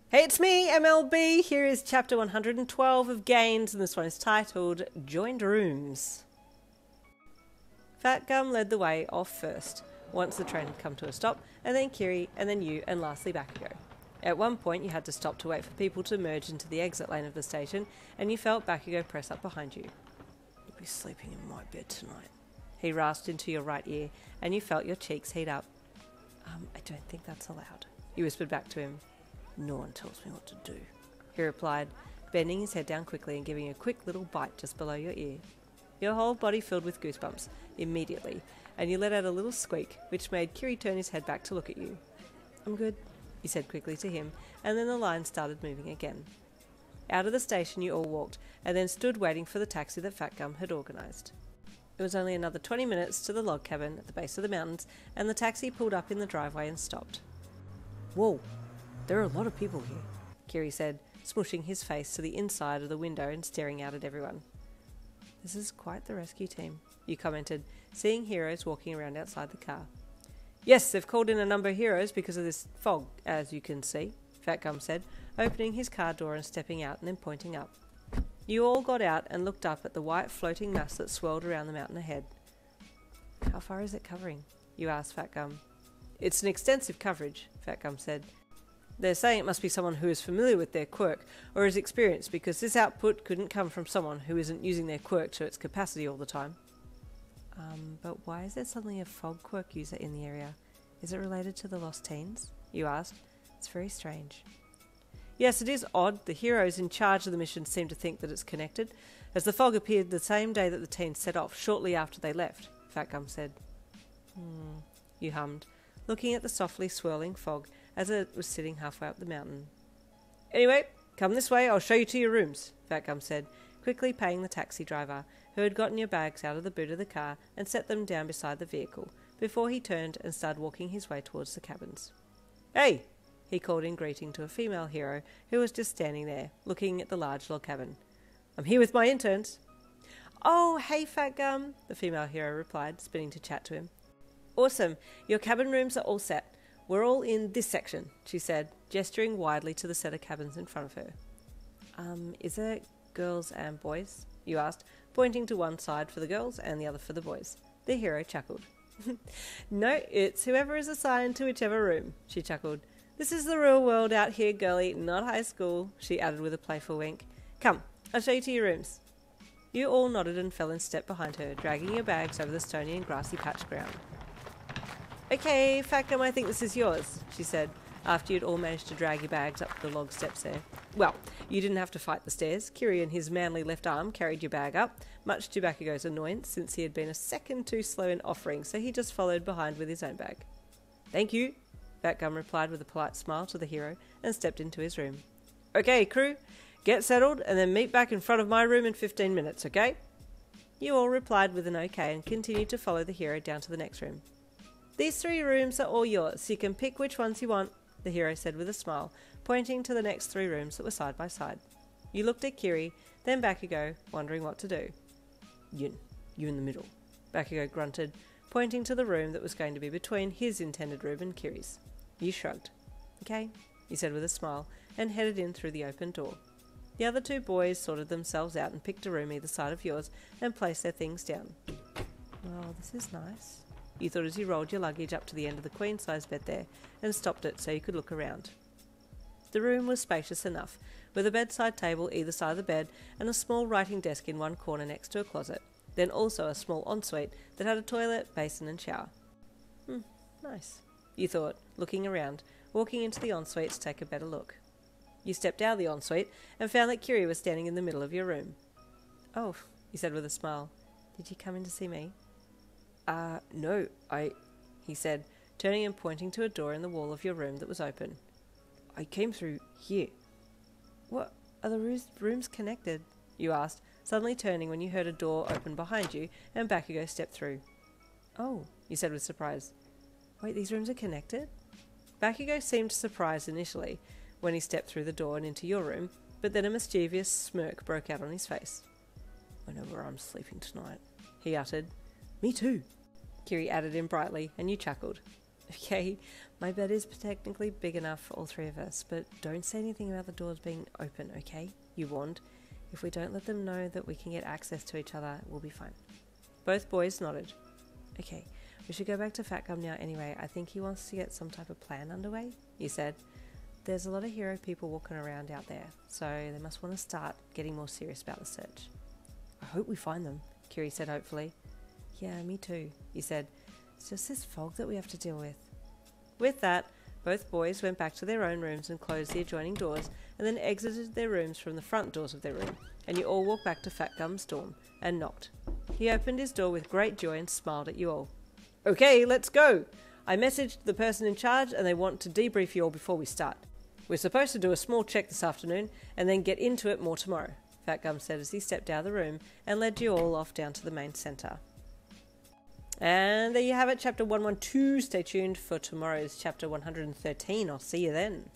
Hey, it's me, MLB. Here is chapter 112 of Gains, and this one is titled Joined Rooms. Fat Gum led the way off first, once the train had come to a stop, and then Kiri, and then you, and lastly Bakugou. At one point you had to stop to wait for people to merge into the exit lane of the station, and you felt Bakugou press up behind you. "You'll be sleeping in my bed tonight," he rasped into your right ear, and you felt your cheeks heat up. I don't think that's allowed," you whispered back to him. "No one tells me what to do," he replied, bending his head down quickly and giving a quick little bite just below your ear. Your whole body filled with goosebumps immediately, and you let out a little squeak, which made Kiri turn his head back to look at you. "I'm good," you said quickly to him, and then the line started moving again. Out of the station you all walked, and then stood waiting for the taxi that Fat Gum had organised. It was only another 20 minutes to the log cabin at the base of the mountains, and the taxi pulled up in the driveway and stopped. "Whoa, there are a lot of people here," Kiri said, smushing his face to the inside of the window and staring out at everyone. "This is quite the rescue team," you commented, seeing heroes walking around outside the car. "Yes, they've called in a number of heroes because of this fog, as you can see," Fat Gum said, opening his car door and stepping out and then pointing up. You all got out and looked up at the white floating mass that swirled around the mountain ahead. "How far is it covering?" you asked Fat Gum. "It's an extensive coverage," Fat Gum said. "They're saying it must be someone who is familiar with their quirk or is experienced, because this output couldn't come from someone who isn't using their quirk to its capacity all the time." But why is there suddenly a fog quirk user in the area? Is it related to the lost teens?" you asked. "It's very strange." "Yes, it is odd. The heroes in charge of the mission seem to think that it's connected, as the fog appeared the same day that the teens set off, shortly after they left," Fat Gum said. You hummed, looking at the softly swirling fog as it was sitting halfway up the mountain. "Anyway, come this way, I'll show you to your rooms," Fat Gum said, quickly paying the taxi driver, who had gotten your bags out of the boot of the car and set them down beside the vehicle, before he turned and started walking his way towards the cabins. "Hey!" he called in greeting to a female hero who was just standing there, looking at the large log cabin. "I'm here with my interns." "Oh, hey, Fat Gum," the female hero replied, spinning to chat to him. "Awesome, your cabin rooms are all set. We're all in this section," she said, gesturing widely to the set of cabins in front of her. Is it girls and boys?" you asked, pointing to one side for the girls and the other for the boys. The hero chuckled. "No, it's whoever is assigned to whichever room," she chuckled. "This is the real world out here, girlie, not high school," she added with a playful wink. "Come, I'll show you to your rooms." You all nodded and fell in step behind her, dragging your bags over the stony and grassy patch ground. "Okay, Fat Gum, I think this is yours," she said, after you'd all managed to drag your bags up the log steps there. Well, you didn't have to fight the stairs. Kiri and his manly left arm carried your bag up, much to Bakugou's annoyance, since he had been a second too slow in offering, so he just followed behind with his own bag. "Thank you," Fat Gum replied with a polite smile to the hero and stepped into his room. "Okay, crew, get settled and then meet back in front of my room in 15 minutes, okay?" You all replied with an okay and continued to follow the hero down to the next room. "These 3 rooms are all yours, so you can pick which ones you want," the hero said with a smile, pointing to the next 3 rooms that were side by side. You looked at Kiri, then Bakugou, wondering what to do. You in the middle," Bakugou grunted, pointing to the room that was going to be between his intended room and Kiri's. You shrugged. "Okay," he said with a smile, and headed in through the open door. The other 2 boys sorted themselves out and picked a room either side of yours and placed their things down. "Well, this is nice," you thought as you rolled your luggage up to the end of the queen-size bed there and stopped it so you could look around. The room was spacious enough, with a bedside table either side of the bed and a small writing desk in one corner next to a closet, then also a small ensuite that had a toilet, basin and shower. Nice, you thought, looking around, walking into the ensuite to take a better look. You stepped out of the ensuite and found that Kiri was standing in the middle of your room. "Oh," he said with a smile. "Did you come in to see me?" No, he said, turning and pointing to a door in the wall of your room that was open. "I came through here." "What, are the rooms connected?" you asked, suddenly turning when you heard a door open behind you and Bakugou stepped through. "Oh," you said with surprise. "Wait, these rooms are connected?" Bakugou seemed surprised initially when he stepped through the door and into your room, but then a mischievous smirk broke out on his face. "I know where I'm sleeping tonight," he uttered. "Me too," Kiri added in brightly, and you chuckled. Okay, my bed is technically big enough for all three of us, but don't say anything about the doors being open, okay? You warned. If we don't let them know that we can get access to each other, we'll be fine. Both boys nodded. Okay, we should go back to Fat Gum now anyway. I think he wants to get some type of plan underway, you said. There's a lot of hero people walking around out there, so they must want to start getting more serious about the search. I hope we find them, Kiri said hopefully. Yeah, me too, he said. It's just this fog that we have to deal with. With that, both boys went back to their own rooms and closed the adjoining doors, and then exited their rooms from the front doors of their room, and you all walked back to Fat Gum's dorm and knocked. He opened his door with great joy and smiled at you all. Okay, let's go! I messaged the person in charge and they want to debrief you all before we start. We're supposed to do a small check this afternoon and then get into it more tomorrow, Fat Gum said as he stepped out of the room and led you all off down to the main centre. And there you have it, chapter 112. Stay tuned for tomorrow's chapter 113. I'll see you then.